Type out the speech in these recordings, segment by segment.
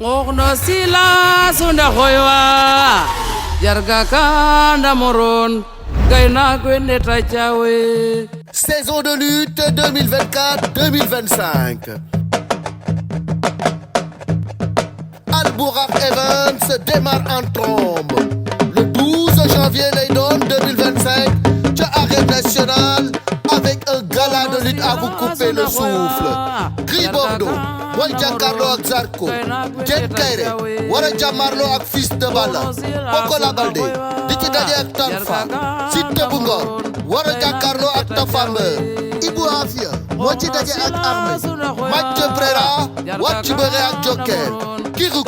ngokno sila sunda khoywa jarga kanda moron gaina gwende tachawe. Saison de lutte 2024-2025. Al Bourakh Events démarre en trombe le 12 janvier lay doon 2025 ca Arène Nationale avec un gala de lutte à vous couper le souffle. Gris Bordeaux mooy jàkkaarloo ak Zarko, Diène Kaïré war a jàmmarloo ak Fils de Balla, Pokola Baldé di ci daje ak Talfa, Siteu bu Ngor war a jàkkaarloo ak Tapha Mbeur, Ibou Afia moo ci daje ak Armé, Mathieu Préra war ci bëre ak Joker, Kirikou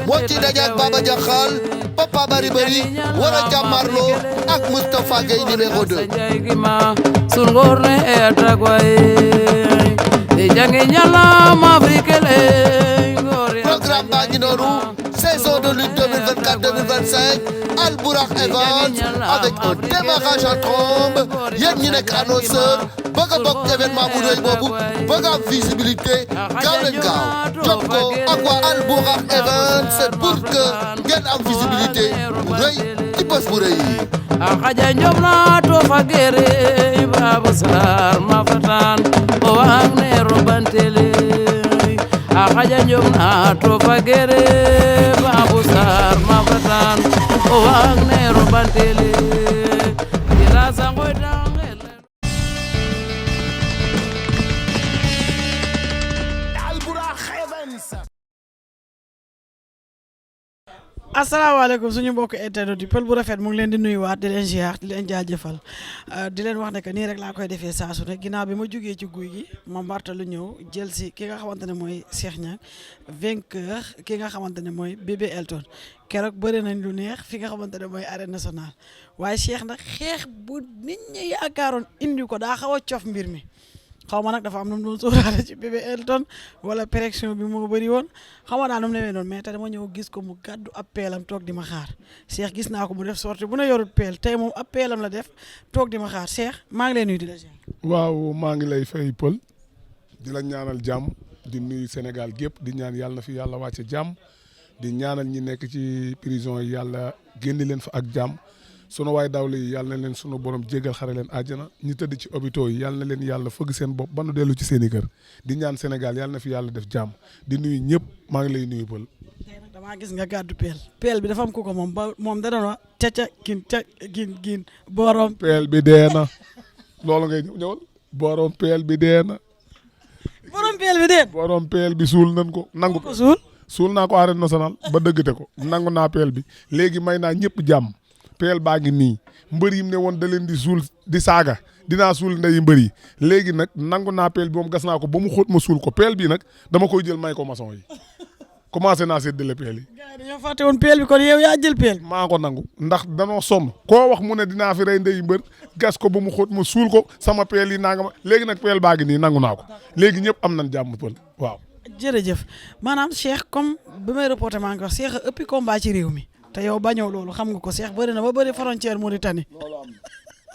moo ci daje ak Baba Diakhal, Papa Bari Bari war a jàmmarloo ak Moustapha Gueye numéro 2. Programme baa ngi noonu, saison de lutte 2024-2025, Al Bourakh Events avec un démarrage en trombe. Yéen ñi nekk annonceur bëgg a bokk événement bu rëy boobu, bëgg a am visibilité, gaaw leen gaaw jokkoo ak waa Al Bourakh Events pour que ngeen am visibilité bu rëy ci bés bu rëy yi. Akaja njomna to fagere babu sar mafatan o wagne robantele. Akaja njomna to fagere babu sar mafatan o wagne robantele. Ila sangoy dangele. Al Bourakh Events. asalaamaaleykum suñu mbokk internet yi Pël bu rafet mu ngi leen di nuyuwaat di leen ziar di leen jaajëfal di leen wax ne que nii rek laa koy defee saa su ne ginnaaw bi ma jugee ci guy gi ma mbarta lu ñëw jël si ki nga xamante ne mooy Cheikh Niang vainqueur ki nga xamante ne mooy Bébé Elton keroog bëri nañ lu neex fi nga xamante ne mooy arène nationale waaye Cheikh nag xeex bu nit ñi yaakaaroon indi ko daa xaw a cof mbir mi xaw ma nag dafa am nu mu doon sóoraale ci Bébé Elton wala pression bi moo bëri woon xaw ma daal nu mu demee noonu mais te dama ñëw gis ko mu gàddu ab peelam toog di ma xaar Cheikh gis naa ko mu def sorti bu na yorut peel tey moom ab peelam la def toog di ma xaar Cheikh maa ngi lay nuyu di la ziar. waaw maa ngi lay fay Pël di la ñaanal jàmm di nuyu Sénégal gépp di ñaan yàlla na fi yàlla wàcce jàmm di ñaanal ñi nekk ci prison yi yàlla génni leen fa ak jàmm sunu waay dawle yi yàlla na leen sunu borom jégal xare leen àjjana ñi tëdd ci hôpitaux yi yàlla na leen yàlla fëgg seen bopp ba nu dellu ci seen i kër di ñaan Sénégal yàlla na fi yàlla def jàmm di nuyu ñëpp maa ngi lay nuyu Pël. tey nag damaa gis nga gàddu peel bi dafa am ku ko moom ba moom da doon wax ca gin borom. peel bi dee na loolu ngay ñëwal borom peel bi dee na. borom peel bi dee. borom peel bi suul nañ ko nangu ko suul naa ko arène nationale ba dëggate ko nangu naa peel bi léegi may naa ñëpp jàmm. peel baa ngi nii mbër yi mu ne woon da leen di suul di saaga dinaa suul ndeyi mbër yi léegi nag nangu naa peel bi moom gas naa ko ba mu xóot ma suul ko peel bi nag dama koy jël may ko maçon yi commencé naa séddale peel yi. gars yi dañoo fàtte woon peel bi kon yow yaa jël peel. maa ko nangu ndax danoo sonn koo wax mu ne dinaa fi rey ndeyi mbër gas ko ba mu xóot ma suul ko sama peel yi nanga ma léegi nag peel baa ngi nii nangu naa ko léegi ñëpp am nañ jàmm Pël waaw. jërëjëf maanaam Cheikh comme bi may reporté maa ngi wax Cheikh a ëppi combat ci réew mi. te yow bañoo loolu xam nga ko Cheikh bëri na ba bëri frontière Mauritanie.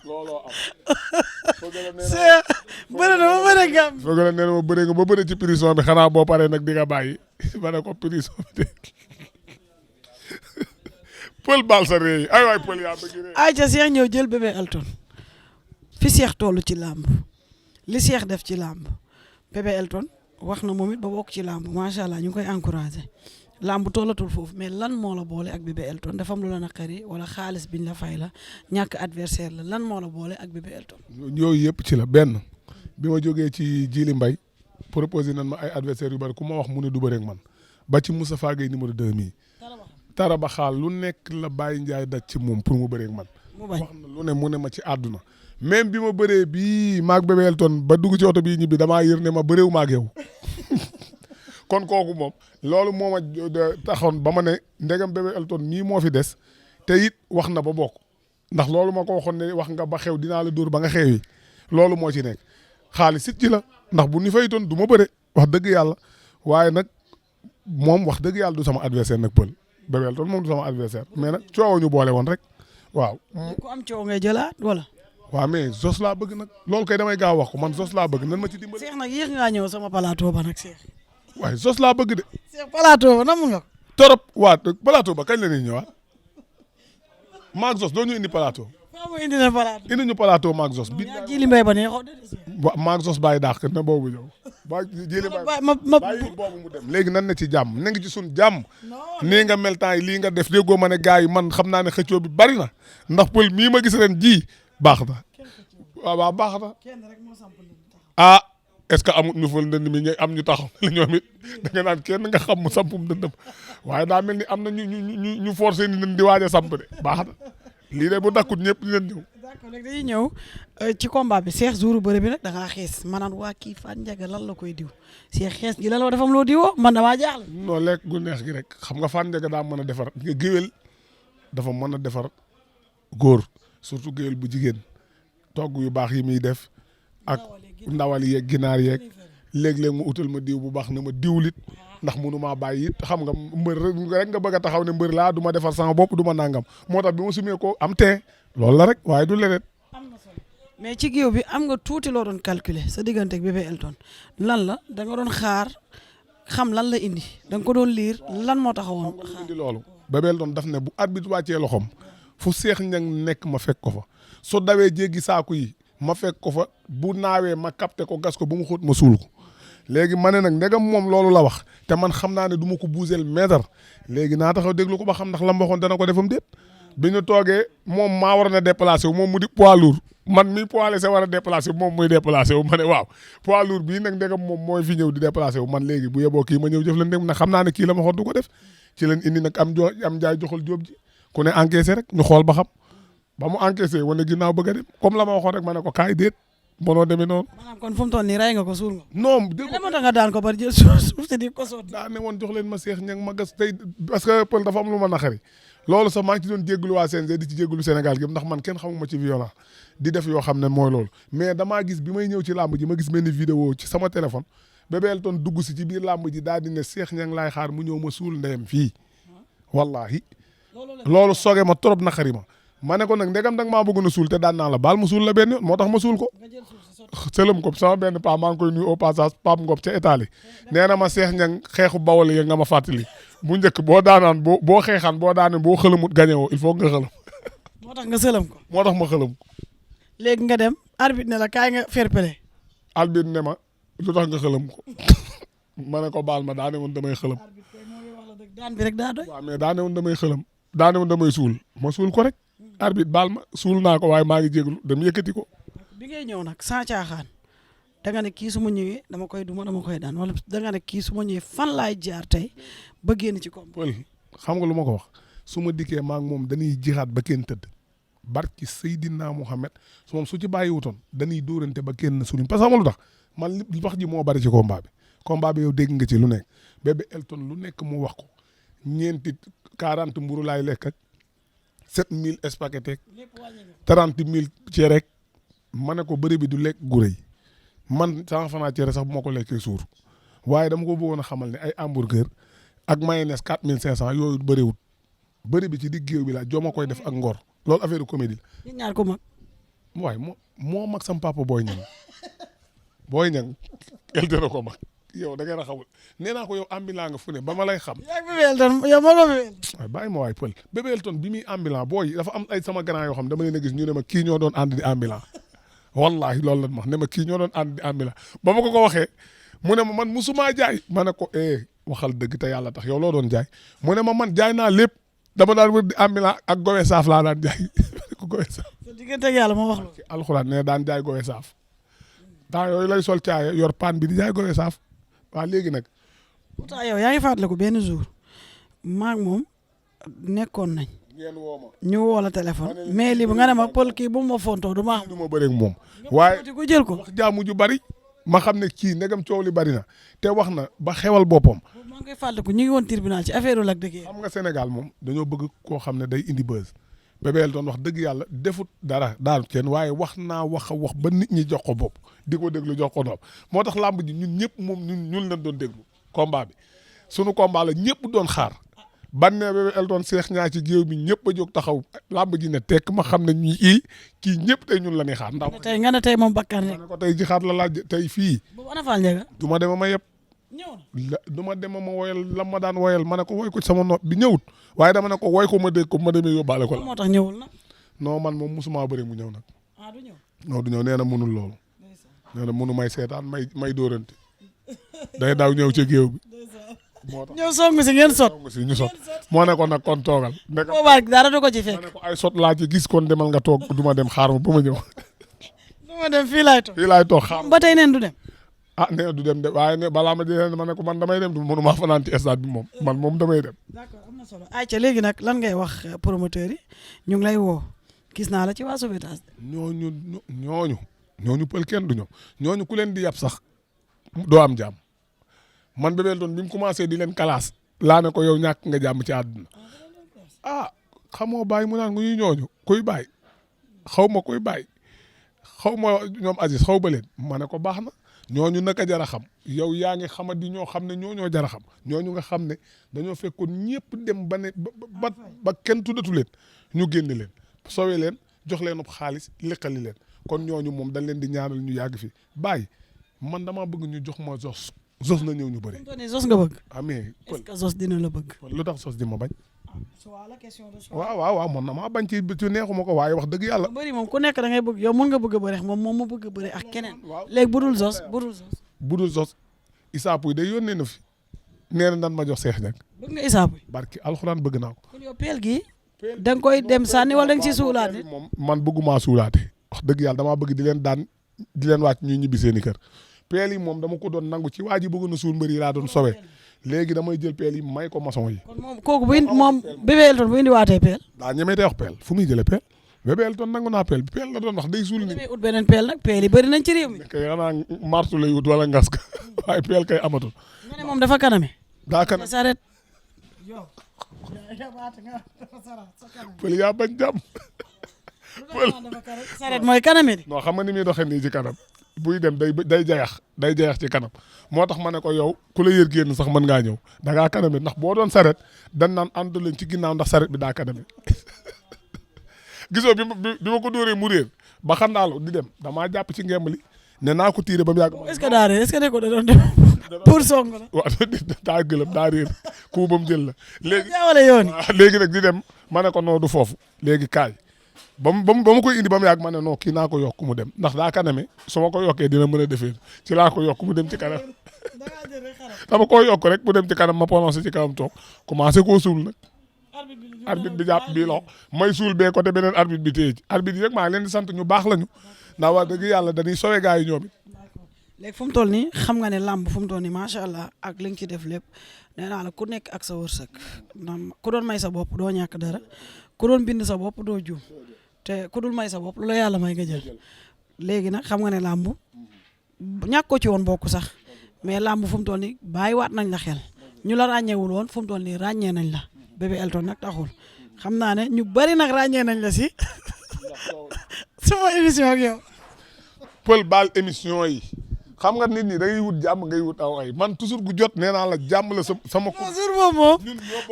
looloo am. Cheikh bëri na ba bëri Gambie. foog nga ne ma bëri nga ba bëri ci prison bi xanaa boo paree nag di nga bàyyi ma ne ko prison bi de Pël baal sa réew yi ay waay Pël yaa bëgg réew. ayca Cheikh ñëw jël Bébé Elton fi Cheikh toll ci làmb li Cheikh def ci làmb Bébé Elton wax na moom it ba bokk ci làmb macha allah ñu ngi koy encouragé. lamb tollatul foofu mais lan moo la boole ak Bébé Elton dafa am lu la naqari wala xaalis biñ la fay la ñàkk adversaire la lan moo la boole ak Bébé Elton. yooyu yëpp ci la benn bi ma jógee ci Djily Mbaye proposé nan ma ay adversaires yu bari ku ma wax mu ne du bëre ak man ba ci Moustapha Gueye numéro 2 mii. Taraba xaal lu nekk la Baye Ndiaye daj ci moom pour mu bëree ak man. mu bañ wax na lu ne mu ne ma ci àdduna. même bi ma bëree bii maag Bébé Elton ba dugg ci oto bii ñibbi damaa yër ne ma bëreewu maag yow kon kooku moom loolu moo ma taxoon ba ma ne ndegam Bébé Elton mii moo fi des te it wax na ba bokk ndax loolu ma ko waxoon ne wax nga ba xew dinaa la dóor ba nga xewi loolu moo ci nekk xaalis it ci la ndax bu ñu faytoon du ma bëre wax dëgg yàlla waaye nag moom wax dëgg yàlla du sama adversaire nag Pël Bébé Elton moom du sama adversaire mais nag coow ñu boole woon rek waaw. ku am coow ngay jëlaat wala. waaw mais Zos laa bëgg nag loolu kay damay gaaw wax ko man Zos laa bëgg nan ma ci dimbali. Cheikh nag yéex ngaa ñëw sama plateau ba nag Cheikh. waaye Zos laa bëgg de. Cheikh plateau ba namm nga ko. torop waa plateau ba kañ la ñuy ñëwaat maag Zos doo ñu indi plateau. waaw mooy indi na plateau. indi ñu plateau maag Zos. bi yaa jili mbay ba neexoo de. wa maag Zos bàyyi dàq na boobu ñëw. ba jëlee bàyyi boobu mu dem. léegi nan na ci jàmm na ngi ci sun jàmm. nii nga mel temps yi lii nga def déggoo ma ne gars yi man xam naa ne xëccoo bi bari na ndax pël mii ma gis ren ji baax na waaw baax na ah est-ce que amut ñu fël ndënd mi ñu am ñu taxaw la ñoom it da nga naan kenn nga xam mu sampum dëndam waaye daa mel ni am na ñu forcé ni leen di waaj a samp de baax na lii de bu dakkut ñëpp dinañ ñëw. d'accord léegi dañuy ñëw ci combat bi Cheikh jour bëre bi nag da ngaa xees maanaam waa kii Fane Ndiaga lan la koy diw Cheikh xees gi lan la dafa am loo diwoo man damaa jaaxle. non lekk gu neex gi rek xam nga Fane Ndiaga daa mën a defar nga géwél dafa mën a defar góor surtout géwél bu jigéen togg yu baax yi muy def ak ndawal yeeg ginaar yeeg léeg-léeg mu utal ma diw bu baax na ma diwlit ndax munu maa bàyyi it xam nga mbër rek nga bëgg a taxaw ne mbër laa du ma defar sama bopp du ma nangam moo tax bi ma sumee ko am tee loolu la rek waaye du leneen. mais ci géew bi am nga tuuti loo doon calculer sa diggante ak bébé Elton lan la da nga doon xaar xam lan la indi da nga ko doon liir lan moo taxawoon. xam nga indi loolu bébé Elton daf ne bu arbitre wàccee loxoom fu Cheikh Niang nekk ma fekk ko fa su dawee jéggi saaku yi ma fekk ko fa bu naawee ma capté ko gas ko bu mu xóot ma suul ko léegi ma ne nag ndegam moom loolu la wax te man xam naa ne du ma ko bouseel mètre léegi naa taxaw déglu ko ba xam ndax la ma waxoon dana ko defam déet bi ñu toogee moom maa war na déplacé wu moom mu di poids lourd man mi poids léger war a déplacé wu moom muy déplacé wu ma ne waaw poids lourd bii nag ndegam moom mooy fi ñëw di déplacé wu man léegi bu yeboo kii ma ñëw jëf leen dem nag xam naa ne kii la ma waxoon du ko def ci leen indi nag am jaay joxal jóob ji ku ne encaissé rek ñu xool ba xam ba mu encaissé wane ginnaaw bëgg a dem comme la ma waxoon rek ma ne ko kaay déet mënoo demee noonu. maanaam kon fu mu toll nii rey nga ko suul nga. non dégg nga nga daan ko bari jël suuf si di ko sotti. daa ne woon jox leen ma Cheikh Niang ma gas tey parce que pël dafa am lu ma naqari loolu sax maa ngi ci doon jégalu waa CNG di ci jégalu Sénégal gi ndax man kenn xamuma ci violence di def yoo xam ne mooy loolu mais damaa gis bi may ñëw ci làmb ji ma gis benn vidéo ci sama téléphone Bébé Elton dugg si ci biir làmb ji daal di ne Cheikh Niang laay xaar mu ñëw ma suul ndeyam fii wallahi loolu soge ma trop naqari ma ne ko nag ndegam danga maa bëgg na suul te daan naa la baal mu suul la benn yoon moo tax ma suul ko sëlëm ko sama benn paa maa ngi koy nuyu au passage Pape Ngop ca Italie nee na ma Cheikh Niang xeexu bawol yi nga ma fàttali bu njëkk boo daanaan boo xeexaan boo daanee boo xëlamut gañewoo il faut nga xëlam moo tax nga sëlëm ko moo tax ma xëlam ko léegi nga dem arbitre ne la kaay nga fair play arbitre ne ma lu tax nga xëlam ko ma ne ko baal ma daane woon damay xëlam daan bi rek daa doy waaw mais daane woon damay xëlam daane woon damay suul ma suul ko rek arbitre baal ma suul naa ko waaye maa ngi jéglu dem yëkkati ko bi ngay ñëw nag sans caaxaan da nga ne kii su ma ñëwee dama koy duma dama koy daan wala da nga ne kii su ma ñëwee fan laay jaar tey ba génn ci combat. pël xam nga lu ma ko wax su ma dikkee maa ngi moom dañuy jixaat ba kenn tëdd barki Seydina Mohamed su moom su ci bàyyi wutoon dañuy dóorante ba kenn suñu parce que xam nga lu tax man li wax ji moo bari ci combat bi yow dégg nga ci lu nekk Bébé Elton lu nekk mu wax ko ñeenti 40 mburu laay lekk ak 7000 spaghetti 30000 cere rek ma ne ko bëri bi du lekk gu rëy man 100 francs cere sax bu ma ko lekkee suur waaye dama ko bëggoon a xamal ne ay hamburger ak mayonnaise 4500 yooyu bëriwut bëri bi ci digg géew bi la jooma koy def ak ngor loolu affaire comédie la. ñun ñaar ko mag. waaye moo mag sam papa Boy Niang Boy Niang Elton ko mag yow da ngeen a xamul nee naa ko yow ambulant nga fu ne ba ma lay xam. yaa ngi Bébé Elton yow moo ko Bébé Elton. waaye bàyyi ma waay pël Bébé Elton bi muy ambulant booy dafa am ay sama grand yoo xam dama leen a gis ñu ne ma kii ñoo doon ànd di ambulant wallahi loolu la ma wax ne ma kii ñoo doon ànd di ambulant ba ma ko waxee mu ne ma man musumaa jaay ma ne ko waxal dëgg te yàlla tax yow loo doon jaay mu ne ma man jaay naa lépp dama daan wër di ambulant ak gowe saaf laa daan jaay ko gowe saaf. sa diggante ak yàlla moo wax loolu. ci alxuraan ne daan jaay gowe saaf temps yooyu lay sol caaya yor paan bi di jaay gowe saaf waaw léegi nag. pourtant yow yaa ngi fàttaliku benn jour maag moom nekkoon nañ. ngeen woo ma ñu woo la téléphone. mais lii bu nga ne ma pël kii bu ma fontoo du ma xam. du ma bëreeg moom. waaye ko jël ko. wax jaamu ju bari. ma xam ne kii ndegam coow li bari na te wax na ba xewal boppam. maa ngi koy fàttaliku ñu ngi woon tribunal ci affaire Lac de Guiers. xam nga Sénégal moom dañoo bëgg koo xam ne day indi buzz. Bébé Elton wax dëgg yàlla defut dara daal kenn waaye wax naa wax ba nit ñi jox ko bopp di ko déglu jox ko nopp moo tax làmb ji ñun ñëpp moom ñun lañ doon déglu combat bi sunu combat la ñëpp doon xaar ban ne Bébé Elton Cheikh Niang ci géew bi ñëpp a jóg taxaw làmb ji ne tekk ma xam ne ñii kii ñëpp tey ñun la ñuy xaar. ndax tey nga ne tey moom bakkan rek. ne ko tey ji xaar la laaj tey fii. boobu ana Fall Ndiaga. du ma dem ma yëpp ñëw na du ma dem ma woyal la ma daan woyal ma ne ko woy ko sama nopp bi ñëwut waaye dama ne ko woy ko ma dégg ko ma demee yóbbaale ko la. moo tax ñëwul na. non man moom musuma bëri mu ñëw nag. du ñëw. non du ñëw nee na mënul loolu. nee na mënu may seetaan may dóorante. day daaw ñëw ci géew bi. moo tax ñëw song si ngeen sot. song si ñu sot moo ne ko nag kon toogal. nekk boobaa dara du ko ci ma fekk. ne ko ay sot laa ci gis kon demal nga toog du ma dem xaar ma ba ma ñëw. du ma dem fii laay toog. fii laay toog xaar ba tey neen du dem. nee du dem de waaye ne balaa ma jëlee ma ne ko man damay dem du mënuma fanaan ci stade bi moom man moom damay dem. d'accord am na solo ayca léegi nag lan ngay wax promoteurs yi ñu ngi lay woo gis naa la ci waa Sowétas. ñooñu pël kenn du ñoom ñooñu ku leen di yab sax doo am jàmm man Bébé Elton bi mu commencé di leen kalaas laa ne ko yow ñàkk nga jàmm ci àdduna xamoo bàyyi mu naan ñuy ñooñu kuy bàyyi xaw ma kuy bàyyi xaw ma ñoom Aziz xaw ba leen ma ne ko baax na ñooñu naka jar a xam yow yaa ngi xamadi ñoo xam ne ñoo jar a xam ñooñu nga xam ne dañoo fekkoon ñëpp dem ba ne ba kenn tuddatu leen ñu génne leen sowe leen jox leen xaalis liqali leen kon ñooñu moom dañ leen di ñaanal ñu yàgg fi bàyyi man dama bëgg ñu jox ma Zos na ñëw ñu bëri. Zos nga bëgg. mais est-ce que Zos dina la bëgg. lu tax Zos di ma bañ. waaw man na maa bañ ci neexuma ko waaye wax dëgg yàlla. bëri moom ku nekk da ngay bëgg yow mën nga bëgg a bëri moom mu bëgg a bëri ak keneen. léegi budul Zos. Issa Pouye day yónnee na fi nee na nan ma jox Cheikh Niang. bëgg nga Issa Pouye. barki alxuraan bëgg naa ko. kon yow peel gi da nga koy dem sànni wala da nga ciy suulaate. moom man bëgguma suulaate wax dëgg yàlla damaa bëgg di leen daan di leen wàcc ñuy ñibbi seen i kër peel yi moom dama ko doon nangu ci waa ji bëgg na suul mbër yi laa doon sowe léegi damay jël peel yi may ko maçon yi. kon moom kooku moom Bébé Elton bu indi waatee peel. daa ñemeetee wax peel fu muy jëlee peel Bébé Elton nangu naa peel bi peel la doon wax day suul ni ut beneen peel nag peel yi bëri nañ ci réew mi. kay xanaa martu lay wut wala ngas ka waaye peel kay amatul. nga ne moom dafa kaname. daa kaname saret. pël yaa bañ jàmm. saret mooy kaname di. non xam nga ni muy doxee nii ci kanam buy dem day jayax ci kanam moo tax ma ne ko yow ku la yër génn sax mën ngaa ñëw da ngaa kaname ndax boo doon saret dan naan ànd leen ci ginnaaw ndax saret bi daa kaname gisoo bi ma ko dóoree mu réer ba xam naa di dem damaa jàpp ci ngemb li ne naa ko tiire ba mu yàgg. est-ce que daa réer est-ce que ne ko da doon dem pour song la. waaw daa gëlëm daa réer ku ba mu jël la. léegi nag di dem ma ne ko noo du foofu léegi kaay. ba ma koy indi ba mu yàgg ma ne non kii naa ko yokk mu dem ndax daa kaname su ma ko yokkee dina mën a defee ci laa ko yokk mu dem ci kanam dama koo yokk rek mu dem ci kanam ma prononcé ci kanam toog commencé koo suul nag. arbitre bi jàpp bii loxo may suul bee côté beneen arbitre bi téye ci arbitre yi rek maa ngi leen di sant ñu baax lañu ndax wax dëgg yàlla dañuy sowe gaa yi ñoom it. léegi fu mu toll nii xam nga ne làmb fu mu toll nii macha allah ak li nga ci def lépp nee naa la ku nekk ak sa wërsëg ku doon may sa bopp doo ñàkk dara ku doon bind sa bopp doo juum te ku dul may sa bopp lu la yàlla may nga jël léegi nag xam nga ne làmb ñàkk ko ci woon bokk sax mais làmb fu mu toll nii bàyyiwaat nañ la xel ñu la ràññeewul woon fu mu toll nii ràññee nañ la Bébé Elton nag taxul xam naa ne ñu bari nag ràññee nañ la si sama émission ak yow. pël baal émission yi xam nga nit ñi da ngay wut jàmm ngay wut aw ay man toujours gu jot nee naa la jàmm la sama. toujours moom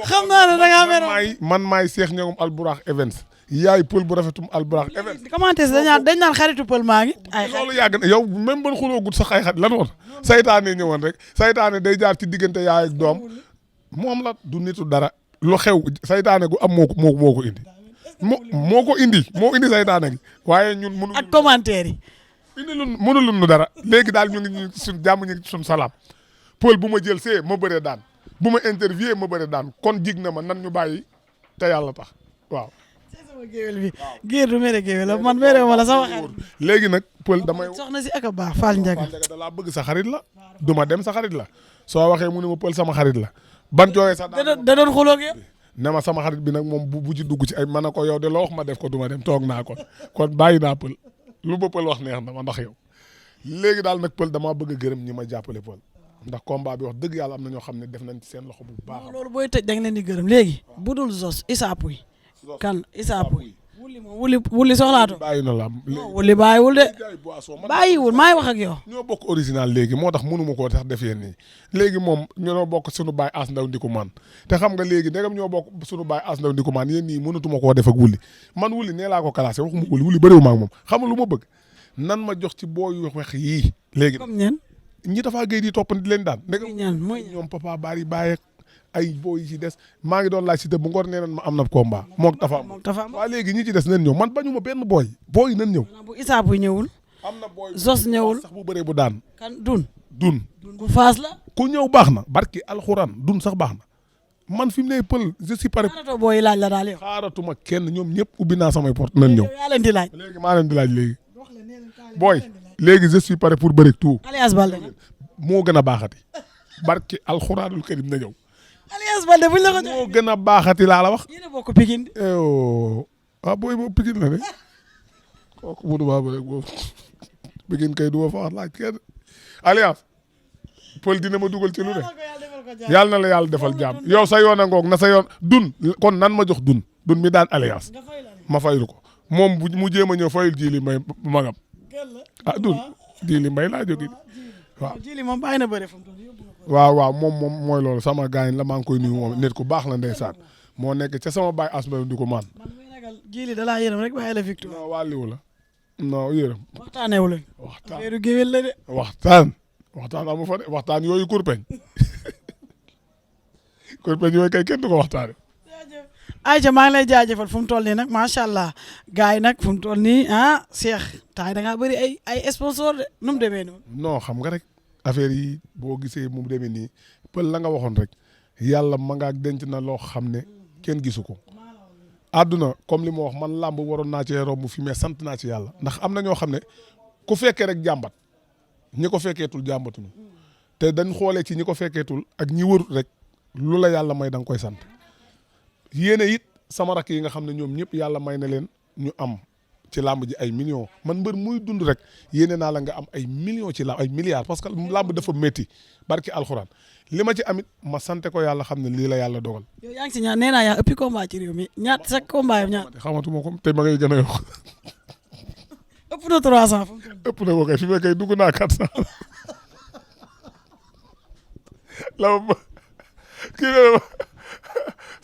xam naa ne da ngaa mel. man maay Cheikh Niangum Albourakh Events yaay pël bu rafetum Albourakh Events. commenté si dañ naan xaritu pël maa ngi. ay loolu yàgg na yow même ban xuloo gut sax ay xarit lan woon saytaane ñëwoon rek saytaane day jaar ci diggante yaay ak doom moom la du nitu dara lu xew saytaane gu am moo ko indi. moo indi saytaane gi waaye ñun mënu ak commentaire yi. mënulun nu dara léegi daal ñu ngi suñ jàmm ñu ngi suñ salaam pël bu ma jël see ma bëree daan bu ma interviewé ma bëree daan kon jig na ma nan ñu bàyyi te yàlla tax waaw. sama géwél bi géer du mere géwél man mere wala sama xarit. léegi nag pël damay soxna si ak a baax Fall Ndiaga da laa bëgg sa xarit la du ma dem sa xarit la soo waxee mu ne ma pël sama xarit la ban jooyee sax da doon xuloo ak yow ne ma sama xarit bi nag moom bu ci dugg ci ay man na ko yow de loo wax ma def ko du ma dem toog naa kon bàyyi naa pël lu ba pël wax neex na ma ndax yow léegi daal nag pël damaa bëgg a gërëm ñi ma jàppale pël ndax combat bi wax dëgg yàlla am na ñoo xam ne def nañ ci seen loxo bu baax. loolu booy tëj da nga leen di gërëm léegi bu dul Zos Issa Pouye kan Issa Pouye wuli soxlaatoo bàyyi na la wuli bàyyiwul de bàyyiwul maay wax ak yow. ñoo bokk original léegi moo tax mënuma koo tax def yéen nii léegi moom ñoo bokk suñu baay as ndaw ndiku man te xam nga léegi ndegam ñoo bokk suñu baay as ndaw ndiku man yéen nii mënatuma koo def ak wuli man wuli nee laa ko classé waxuma wuli bëriwuma ak moom xam nga lu ma bëgg nan ma jox ci booy wex yii léegi comme ñeen ñi dafaa géey di topp di leen daan ndek mooy ñoom papa bari bàyyi ay booy yi ci des maa ngi doon laaj si te bu ngor nee nañ ma am na combat moog tafa waa léegi ñi ci des nañ ñëw man bañu ma benn booy yi nañ ñëw bu Issa bu ñëwul am na booy Zos ñëwul sax bu bëree bu daan kan dun bu faas la ku ñëw baax na barki alxuraan dun sax baax na man fi mu ne pël je suis pare xaaratoo booy laaj la daal yow xaaratuma kenn ñoom ñëpp ubbi naa samay porte nañ ñëw yaa leen di laaj léegi maa leen di laaj léegi booy léegi je suis pare pour bëri tout Alias Balde moo gën a baaxati barki alxuraanul karim na ñëw Alias Balde buñ la ko moo gën a baaxati laa la wax yéen a bokk Pikine booy boobu Pikine la de kooku bu dubaa ba rek boobu Pikine kay du ma fa wax laaj kenn Alias pël dina ma dugal ci lu ne yàlla na la yàlla defal jàmm yow sa yoon a ngoog na sa yoon dun kon nan ma jox dun mi daan Alias ma faylu ko moom bu mu jéem a ñëw fayul Jili Mbay magam dun Jili Mbay laa jóge waaw Jili moom bàyyi na bëre waaw moom mooy loolu sama gaañ la maa ngi koy nuyu moom nit ku baax la ndeysaan moo nekk ca sama baay asma di ko maan Jili da laa yërëm rek bàyyi la victoire non wàlliwu la non yërëm waxtaanewu leen affaire géwél la de waxtaan amu fa de waxtaan yooyu kurpeñ yooyu kay kenn du ko waxtaane Aïcha maa ngi lay jaajëfal fu mu toll nii nag macha allah gars yi nag fu mu toll nii Cheikh taay da ngaa bëri ay sponsor de nu mu demee noonu. non xam nga rek affaire yi boo gisee mu demee nii pël la nga waxoon rek yàlla ma ngaa denc na loo xam ne kenn gisu ko. àdduna comme li ma wax man làmb waroon naa cee romb fi mais sant naa ci yàlla ndax am na ñoo xam ne ku fekkee rek jàmbat ñi ko fekkeetul jàmbatuñu te dañ xoolee ci ñi ko fekkeetul ak ñi wërut rek lu la yàlla may da nga koy sant. yéene it sama rakk yi nga xam ne ñoom ñëpp yàlla may na leen ñu am ci làmb ji ay millions man mbër muy dund rek yéene naa la nga am ay millions ci làmb ay milliards parce que làmb dafa métti barki alxuraan li ma ci amit ma sante ko yàlla xam ne lii la yàlla dogal. yow yaa ngi si ñaar nee naa yaa ëppi combat ci réew mi ñaat sa combat yi ñaat. xamatuma ko te ma ngay gën a yokk. ëpp na 300. ëpp na ko kay fi may kay dugg naa 400. la ma kii ne ma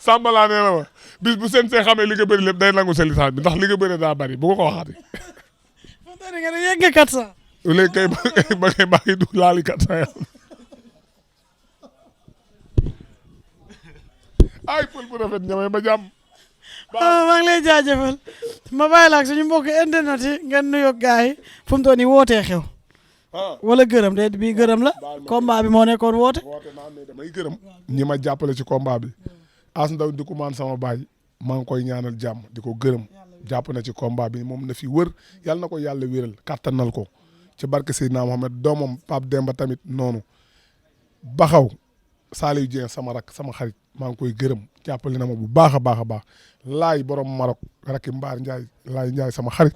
Samba laa nee na ma bis bu seen see xamee li nga bëri lépp day nangu sa licence bi ndax li nga bëri daa bëri bu ko waxaati. fu mu nga ne yegg nga 400. léegi kay ba kay maa ngi dugg laali 400 yàlla. ay pël bu rafet ñamay ba jàmm. maa ngi lay jaajëfal ma bàyyi la ak suñu mbokk internet yi ngeen nuyoo gars yi fu mu toll nii wootee xew. wala gërëm de bii gërëm la. combat bi moo nekkoon woote. naa ne damay gërëm. ñi ma jàppale ci combat bi. As Ndaw di ko maan sama baay maa ngi koy ñaanal jàmm di ko gërëm jàpp na ci combat bi moom na fi wër yàlla na ko yàlla wéral kattanal ko ci barke Seydina Mohamed doomam Pape Demba tamit noonu. Baxaw Saliou Dieng sama rak sama xarit maa ngi koy gërëm jàppale na ma bu baax a baax a baax laay borom Maroc rakki Mbaar Ndiaye laay Ndiaye sama xarit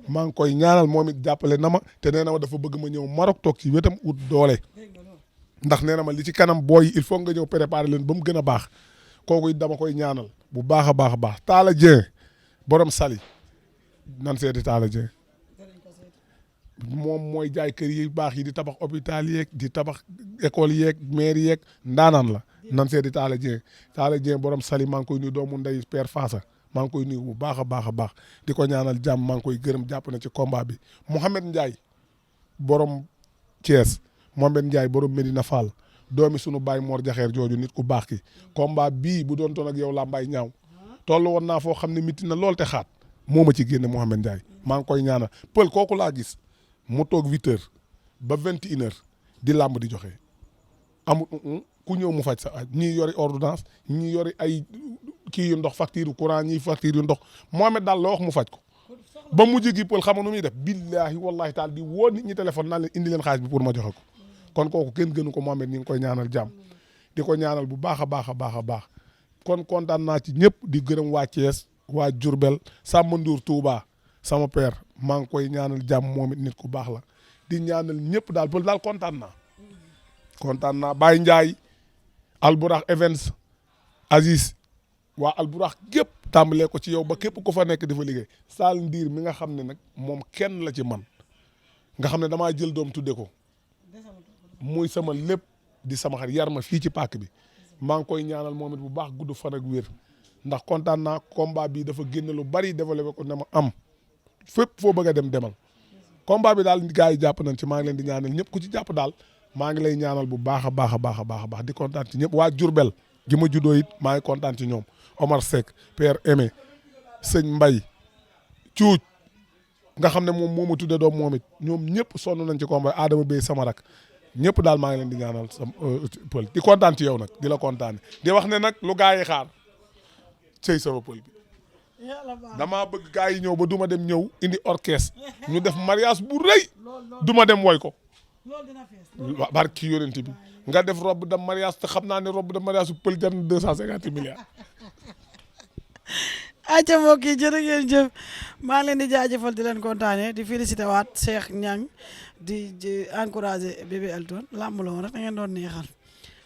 maa ngi koy ñaanal moom it jàppale na ma te nee na ma dafa bëgg ma ñëw Maroc toog ci wetam ut doole ndax nee na ma li ci kanam booy il faut nga ñëw préparer leen ba mu gën a baax kooku it dama koy ñaanal bu baax a baax a baax Talla Dieng borom Sali nan seeti Talla Dieng moom mooy jaay kër yi baax yi di tabax hôpital yeeg di tabax école yeeg maire yeeg ndaanaan la nan seeti Talla Dieng borom Sali maa ngi koy nuyu doomu ndey Père Fassa maa ngi koy nuyu bu baax a baax a baax di ko ñaanal jàmm maa ngi koy gërëm jàpp na ci combat bi Mouhamed Ndiaye borom Thiès Mouhamed Ndiaye borom Medina Fall doomi sunu baay Mor Jaxeer jooju nit ku baax ki combat bii bu doon toon ak yow làmbaay ñaaw toll woon naa foo xam ne mitti na lool te xaat moo ma ci génne Mouhamed Ndiaye maa ngi koy ñaanal pël kooku laa gis mu toog 8h ba 21h di làmb di joxe amul ku ñëw mu faj sa ñii yori ordonnance ñii yori ay kii yu ndox facture courant ñii facture yu ndox Mohamed daal la wax mu faj ko ba mujj gi pël xam nga nu muy def billahi wallahi taala di woo nit ñi téléphone naan leen indi leen xaalis bi pour ma joxe ko kon kooku kenn gënu ko Mohamed ñi ngi koy ñaanal jàmm di ko ñaanal bu baax a baax a baax a baax kon kontaan naa ci ñëpp di gërëm waa Thiès waa Diourbel Samba Ndour Touba sama père maa ngi koy ñaanal jàmm moom it nit ku baax la di ñaanal ñëpp daal pël daal kontaan naa Baye Ndiaye Alburax Events Aziz waa Alburax gépp tàmbalee ko ci yow ba képp ku fa nekk di fa liggéey Sall Ndiir mi nga xam ne nag moom kenn la ci man nga xam ne damaa jël doom tudde ko muy sama lépp di sama xar yar ma fii ci pàkk bi maa ngi koy ñaanal moom it bu baax gudd fan ak wér ndax kontaan naa combat bi dafa génne lu bari développé ko ne ma am fépp foo bëgg a dem demal combat bi daal gars yi jàpp nañ ci maa ngi leen di ñaanal ñëpp ku ci jàpp daal maa ngi lay ñaanal bu baax a baax a baax a baax a baax di kontaan ci ñëpp waa Diourbel gi ma juddoo it maa ngi kontaan ci ñoom Omar Seck Père Aimé sëñ Mbay Cuuj nga xam ne moom moo ma tudde doom moom it ñoom ñëpp sonn nañ ci combat Adama Bey sama rak ñëpp daal maa ngi leen di ñaanal sam pël di kontaan ci yow nag di la kontaane di wax ne nag lu gaa yi xaar cëy sama pël bi damaa bëgg gaa yi ñëw ba duma dem ñëw indi orchestre ñu def mariage bu rëy duma dem woy ko barki yonent bi nga def robe de mariage te xam naa ne robe de mariage bu pël jar na 250 milliards. acca mbokk yi jërë ngeen jëf maa ngi leen di jaajëfal di leen kontaane di félicité waat Cheikh Niang di encouragé bébé Elton làmb la woon rek da ngeen doon neexal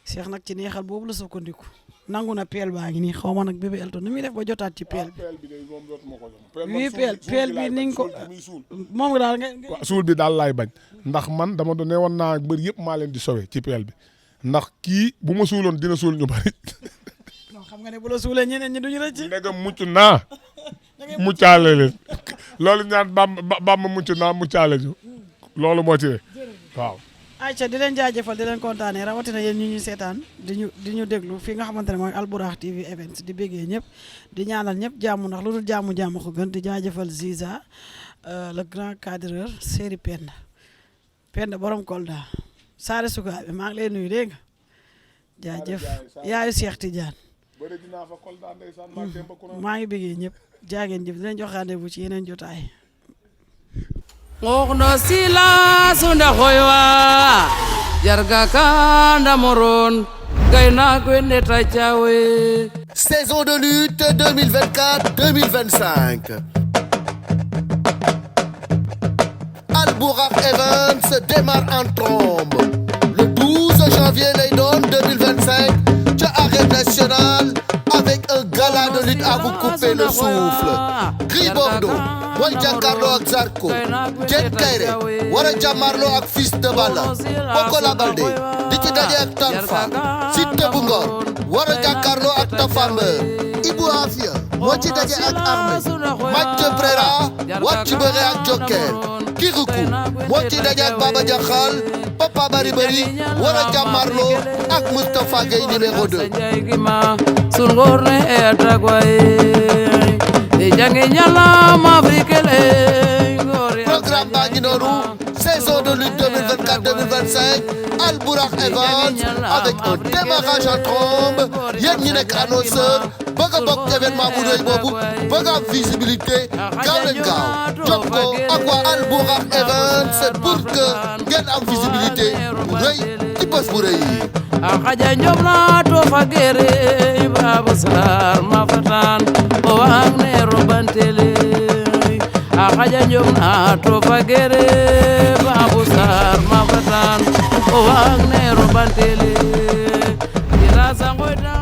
Cheikh nag ci neexal boobu la sukkandiku nangu na peel baa ngi nii xaw ma nag bébé Elton ni muy def ba jotaat ci peel bi wii peel bi ni nga ko moom nga daal nga suul bi daal laay bañ ndax man dama doon ne woon naa bër yëpp maa leen di sowe ci peel bi ndax kii bu ma suuloon dina suul ñu bari xam nga ne bu la suulee ñeneen ñi duñu rëcc. ndegam mucc naa muccaale leen loolu ñaan bam mucc naa muccaale ñu loolu moo ci ne waaw. ayca di leen jaajëfal di leen kontaanee rawatina yéen ñu ñuy seetaan di ñu déglu fii nga xamante ne mooy Albourakh TV Events di béggee ñëpp di ñaanal ñëpp jàmm ndax lu dul jàmm ko gën di jaajëfal Ziza le grand cadreur série Penda borom Kolda Saare Suga bi maa ngi lay nuyu dégg nga jaajëf yaayu Cheikh Tidiane. maa ngi bëggee ñëpp jaageen jëf dinañ jox rendez-vous ci yeneen jotaay ngok no sila sunda khoywa jarga kanda moron gayna ko neta chawe. Saison de lutte 2024-2025. Albourakh Events démarre en trombe le 12 janvier lay doon 2025 ca Arène Nationale avec un gala de lutte à vous couper le souffle. Gris Bordeaux mooy jàkkaarloo ak Zarko, Diène Kaïré war a jàmmarloo ak Fils de Balla, Pokola Baldé di ci daje ak Talfa, Siteu bu Ngor war a jàkkaarloo ak Tapha Mbeur, Ibou Afia moo ci daje ak Armé, Mathieu Préra war ci bëre ak Joker, Kirikou moo ci daje ak Baba Diakhal, Papa Bari Bari war a jàmmarloo ak Moustapha Gueye numéro 2. Programme baa ngi noonu saison de lutte 2024-2025 Albourakh Events avec un démarrage en trombe yéen ñi nekk annonceur bëgg a bokk événement bu rëy boobu bëgg a am visibilité gaaw leen gaaw jokkoo ak waa Albourakh Events pour que ngeen am visibilité bu rëy ci bés bu rëy yi. Akaja njomna to fagere Babou Sarr mafatan o wangne robantele akaja njomna to fagere Babou Sarr mafatan o wangne robantele ila sangoita